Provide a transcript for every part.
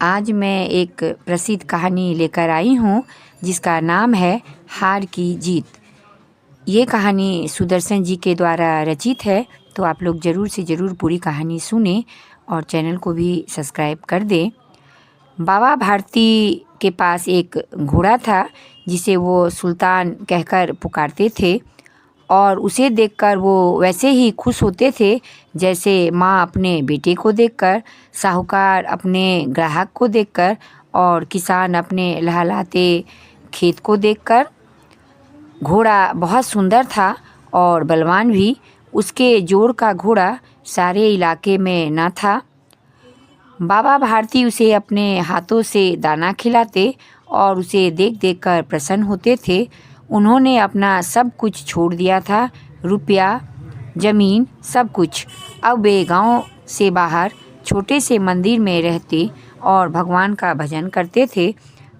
आज मैं एक प्रसिद्ध कहानी लेकर आई हूँ जिसका नाम है हार की जीत। ये कहानी सुदर्शन जी के द्वारा रचित है, तो आप लोग ज़रूर से ज़रूर पूरी कहानी सुने और चैनल को भी सब्सक्राइब कर दें। बाबा भारती के पास एक घोड़ा था जिसे वो सुल्तान कहकर पुकारते थे और उसे देखकर वो वैसे ही खुश होते थे जैसे माँ अपने बेटे को देखकर, साहूकार अपने ग्राहक को देखकर और किसान अपने लहलहाते खेत को देखकर। घोड़ा बहुत सुंदर था और बलवान भी। उसके जोड़ का घोड़ा सारे इलाके में न था। बाबा भारती उसे अपने हाथों से दाना खिलाते और उसे देख देख कर प्रसन्न होते थे। उन्होंने अपना सब कुछ छोड़ दिया था, रुपया, ज़मीन, सब कुछ। अब वे गांव से बाहर छोटे से मंदिर में रहते और भगवान का भजन करते थे,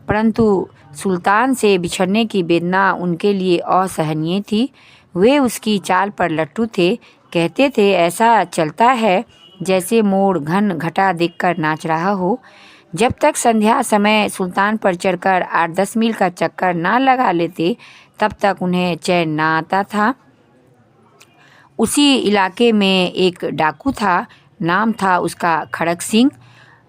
परंतु सुल्तान से बिछड़ने की वेदना उनके लिए असहनीय थी। वे उसकी चाल पर लट्टू थे। कहते थे, ऐसा चलता है जैसे मोर घन घटा देखकर नाच रहा हो। जब तक संध्या समय सुल्तान पर चढ़कर 8-10 मील का चक्कर ना लगा लेते, तब तक उन्हें चैन ना आता था। उसी इलाके में एक डाकू था, नाम था उसका खड़क सिंह।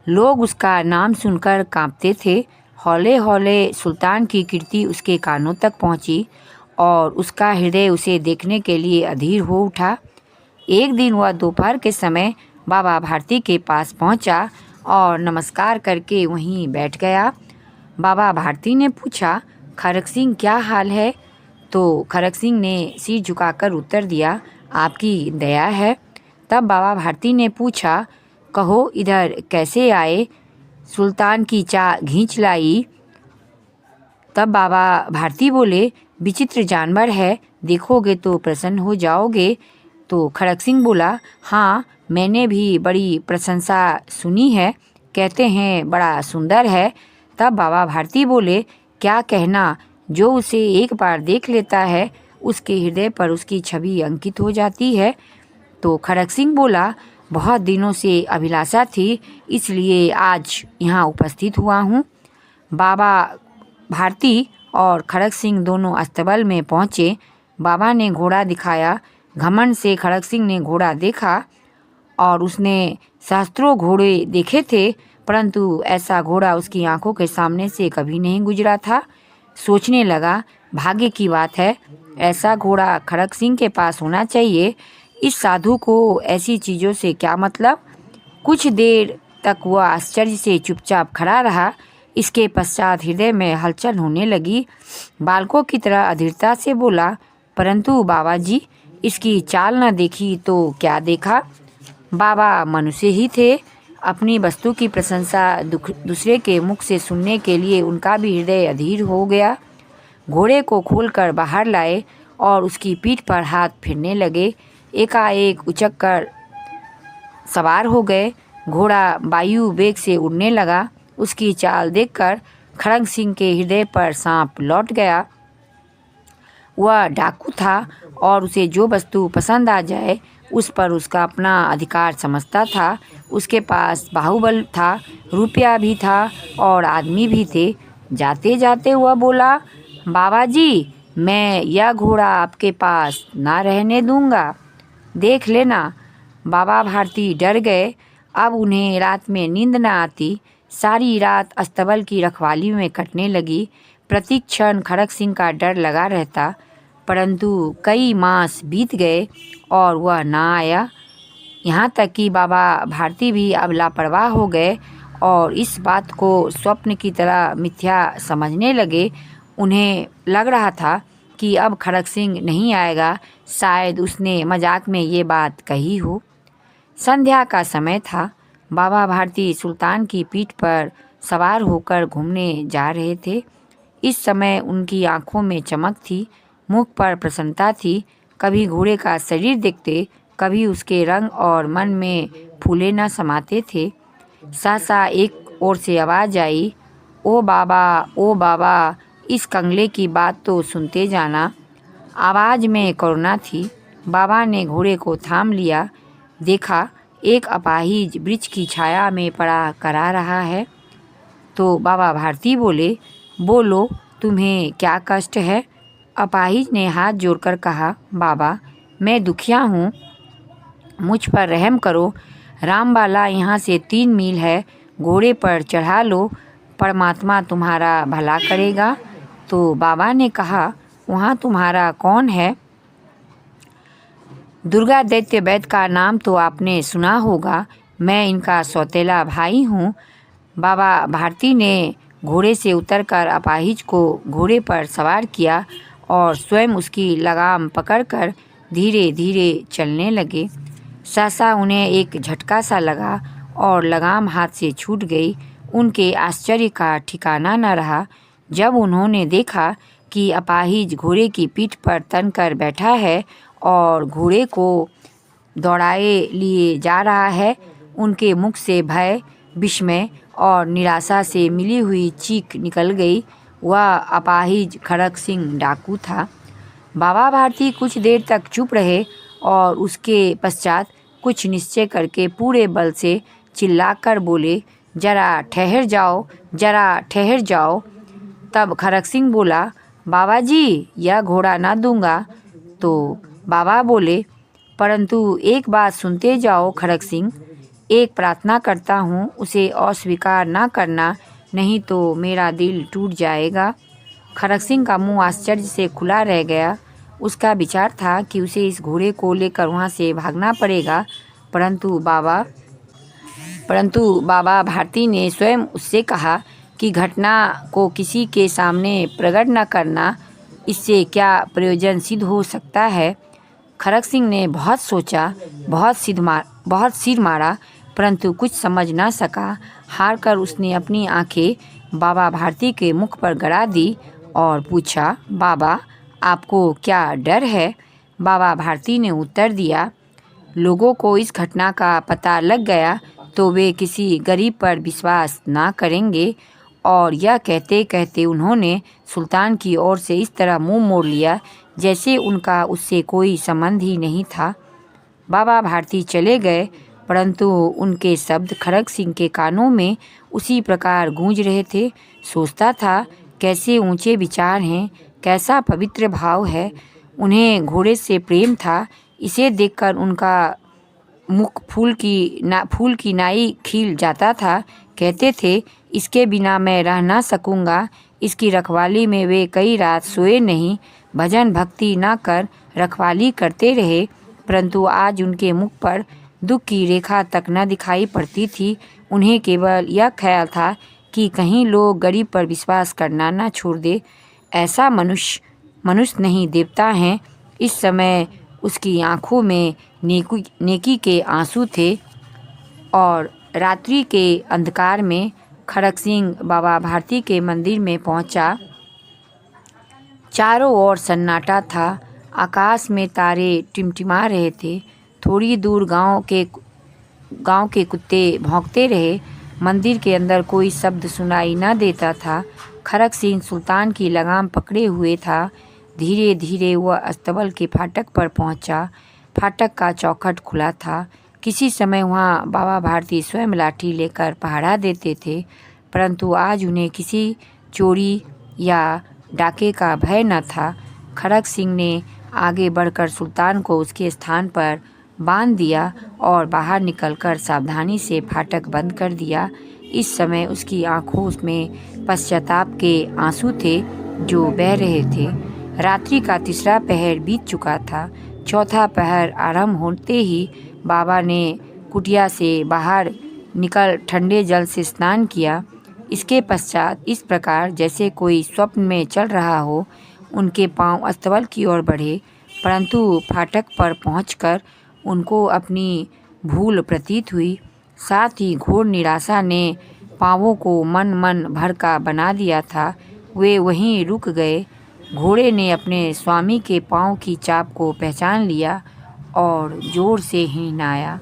लोग उसका नाम सुनकर कांपते थे। हौले हौले सुल्तान की कीर्ति उसके कानों तक पहुंची और उसका हृदय उसे देखने के लिए अधीर हो उठा। एक दिन वह दोपहर के समय बाबा भारती के पास पहुंचा और नमस्कार करके वहीं बैठ गया। बाबा भारती ने पूछा, खड़क सिंह क्या हाल है? तो खड़क सिंह ने सिर झुकाकर उत्तर दिया, आपकी दया है। तब बाबा भारती ने पूछा, कहो इधर कैसे आए? सुल्तान की चाह खींच लाई। तब बाबा भारती बोले, विचित्र जानवर है, देखोगे तो प्रसन्न हो जाओगे। तो खड़क सिंह बोला, हाँ मैंने भी बड़ी प्रशंसा सुनी है, कहते हैं बड़ा सुंदर है। तब बाबा भारती बोले, क्या कहना, जो उसे एक बार देख लेता है उसके हृदय पर उसकी छवि अंकित हो जाती है। तो खड़क सिंह बोला, बहुत दिनों से अभिलाषा थी, इसलिए आज यहाँ उपस्थित हुआ हूँ। बाबा भारती और खड़क सिंह दोनों अस्तबल में पहुँचे। बाबा ने घोड़ा दिखाया। घमंड से खड़क सिंह ने घोड़ा देखा और उसने सहस्त्रों घोड़े देखे थे, परंतु ऐसा घोड़ा उसकी आंखों के सामने से कभी नहीं गुजरा था। सोचने लगा, भाग्य की बात है, ऐसा घोड़ा खड़क सिंह के पास होना चाहिए। इस साधु को ऐसी चीज़ों से क्या मतलब? कुछ देर तक वह आश्चर्य से चुपचाप खड़ा रहा। इसके पश्चात हृदय में हलचल होने लगी। बालकों की तरह अधीरता से बोला, परंतु बाबा जी, इसकी चाल न देखी तो क्या देखा? बाबा मनुष्य ही थे। अपनी वस्तु की प्रशंसा दूसरे के मुख से सुनने के लिए उनका भी हृदय अधीर हो गया। घोड़े को खोलकर बाहर लाए और उसकी पीठ पर हाथ फिरने लगे। एकाएक उचक कर सवार हो गए। घोड़ा वायु वेग से उड़ने लगा। उसकी चाल देखकर खड़क सिंह के हृदय पर सांप लौट गया। वह डाकू था और उसे जो वस्तु पसंद आ जाए उस पर उसका अपना अधिकार समझता था। उसके पास बाहुबल था, रुपया भी था और आदमी भी थे। जाते जाते वह बोला, बाबा जी, मैं यह घोड़ा आपके पास ना रहने दूंगा, देख लेना। बाबा भारती डर गए। अब उन्हें रात में नींद न आती। सारी रात अस्तबल की रखवाली में कटने लगी। प्रति क्षण खड़क सिंह का डर लगा रहता, परंतु कई मास बीत गए और वह ना आया। यहाँ तक कि बाबा भारती भी अब लापरवाह हो गए और इस बात को स्वप्न की तरह मिथ्या समझने लगे। उन्हें लग रहा था कि अब खड़क सिंह नहीं आएगा, शायद उसने मजाक में ये बात कही हो। संध्या का समय था। बाबा भारती सुल्तान की पीठ पर सवार होकर घूमने जा रहे थे। इस समय उनकी आंखों में चमक थी, मुख पर प्रसन्नता थी। कभी घोड़े का शरीर देखते, कभी उसके रंग और मन में फूले न समाते थे। सहसा एक ओर से आवाज़ आई, ओ बाबा, इस कंगले की बात तो सुनते जाना। आवाज़ में करुणा थी। बाबा ने घोड़े को थाम लिया। देखा, एक अपाहिज वृक्ष की छाया में पड़ा करा रहा है। तो बाबा भारती बोले, बोलो तुम्हें क्या कष्ट है। अपाहिज ने हाथ जोड़कर कहा, बाबा मैं दुखिया हूँ, मुझ पर रहम करो। रामबाला यहाँ से 3 मील है, घोड़े पर चढ़ा लो, परमात्मा तुम्हारा भला करेगा। तो बाबा ने कहा, वहाँ तुम्हारा कौन है। दुर्गा दैत्य वैद्य का नाम तो आपने सुना होगा, मैं इनका सौतेला भाई हूँ। बाबा भारती ने घोड़े से उतरकर अपाहिज को घोड़े पर सवार किया और स्वयं उसकी लगाम पकड़कर धीरे धीरे चलने लगे। सहसा उन्हें एक झटका सा लगा और लगाम हाथ से छूट गई। उनके आश्चर्य का ठिकाना न रहा जब उन्होंने देखा कि अपाहिज घोड़े की पीठ पर तनकर बैठा है और घोड़े को दौड़ाए लिए जा रहा है। उनके मुख से भय, विस्मय और निराशा से मिली हुई चीख निकल गई। वह अपाहिज खड़क सिंह डाकू था। बाबा भारती कुछ देर तक चुप रहे और उसके पश्चात कुछ निश्चय करके पूरे बल से चिल्लाकर बोले, जरा ठहर जाओ, जरा ठहर जाओ। तब खड़क सिंह बोला, बाबा जी यह घोड़ा ना दूंगा। तो बाबा बोले, परंतु एक बात सुनते जाओ खड़क सिंह, एक प्रार्थना करता हूँ, उसे अस्वीकार ना करना, नहीं तो मेरा दिल टूट जाएगा। खड़क सिंह का मुंह आश्चर्य से खुला रह गया। उसका विचार था कि उसे इस घोड़े को लेकर वहाँ से भागना पड़ेगा, परंतु बाबा भारती ने स्वयं उससे कहा कि घटना को किसी के सामने प्रकट न करना, इससे क्या प्रयोजन सिद्ध हो सकता है। खड़क सिंह ने बहुत सोचा, बहुत सिर मारा, परंतु कुछ समझ न सका। हार कर उसने अपनी आंखें बाबा भारती के मुख पर गड़ा दी और पूछा, बाबा आपको क्या डर है। बाबा भारती ने उत्तर दिया, लोगों को इस घटना का पता लग गया तो वे किसी गरीब पर विश्वास ना करेंगे। और यह कहते कहते उन्होंने सुल्तान की ओर से इस तरह मुंह मोड़ लिया जैसे उनका उससे कोई संबंध ही नहीं था। बाबा भारती चले गए, परंतु उनके शब्द खड़क सिंह के कानों में उसी प्रकार गूंज रहे थे। सोचता था, कैसे ऊंचे विचार हैं, कैसा पवित्र भाव है। उन्हें घोड़े से प्रेम था। इसे देखकर उनका मुख फूल की नाई खिल जाता था। कहते थे, इसके बिना मैं रह ना सकूँगा। इसकी रखवाली में वे कई रात सोए नहीं, भजन भक्ति ना कर रखवाली करते रहे, परंतु आज उनके मुख पर दुख की रेखा तक न दिखाई पड़ती थी। उन्हें केवल यह ख्याल था कि कहीं लोग गरीब पर विश्वास करना न छोड़ दे। ऐसा मनुष्य नहीं देवता हैं। इस समय उसकी आंखों में नेकी के आंसू थे और रात्रि के अंधकार में खड़क सिंह बाबा भारती के मंदिर में पहुंचा। चारों ओर सन्नाटा था। आकाश में तारे टिमटिमा रहे थे। थोड़ी दूर गांव के कुत्ते भौंकते रहे। मंदिर के अंदर कोई शब्द सुनाई न देता था। खड़क सिंह सुल्तान की लगाम पकड़े हुए था। धीरे धीरे वह अस्तबल के फाटक पर पहुंचा। फाटक का चौखट खुला था। किसी समय वहाँ बाबा भारती स्वयं लाठी लेकर पहरा देते थे, परंतु आज उन्हें किसी चोरी या डाके का भय न था। खड़क सिंह ने आगे बढ़कर सुल्तान को उसके स्थान पर बांध दिया और बाहर निकलकर सावधानी से फाटक बंद कर दिया। इस समय उसकी आंखों में पश्चाताप के आंसू थे जो बह रहे थे। रात्रि का तीसरा पहर बीत चुका था। चौथा पहर आरंभ होते ही बाबा ने कुटिया से बाहर निकल ठंडे जल से स्नान किया। इसके पश्चात इस प्रकार जैसे कोई स्वप्न में चल रहा हो, उनके पांव अस्तबल की ओर बढ़े, परंतु फाटक पर पहुंचकर उनको अपनी भूल प्रतीत हुई। साथ ही घोर निराशा ने पांवों को मन भर का बना दिया था। वे वहीं रुक गए। घोड़े ने अपने स्वामी के पांव की चाप को पहचान लिया और जोर से हिनहाया।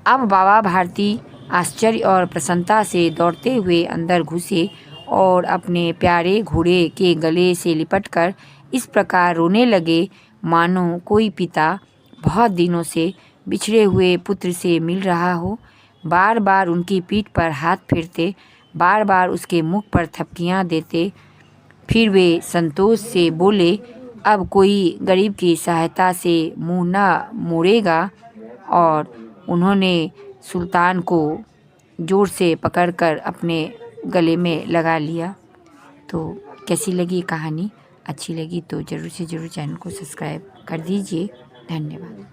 अब बाबा भारती आश्चर्य और प्रसन्नता से दौड़ते हुए अंदर घुसे और अपने प्यारे घोड़े के गले से लिपटकर इस प्रकार रोने लगे मानो कोई पिता बहुत दिनों से बिछड़े हुए पुत्र से मिल रहा हो। बार बार उनकी पीठ पर हाथ फेरते बार बार उसके मुख पर थपकियां देते। फिर वे संतोष से बोले, अब कोई गरीब की सहायता से मुंह न मोड़ेगा। और उन्होंने सुल्तान को जोर से पकड़कर अपने गले में लगा लिया। तो कैसी लगी कहानी? अच्छी लगी तो ज़रूर से ज़रूर चैनल को सब्सक्राइब कर दीजिए। धन्यवाद।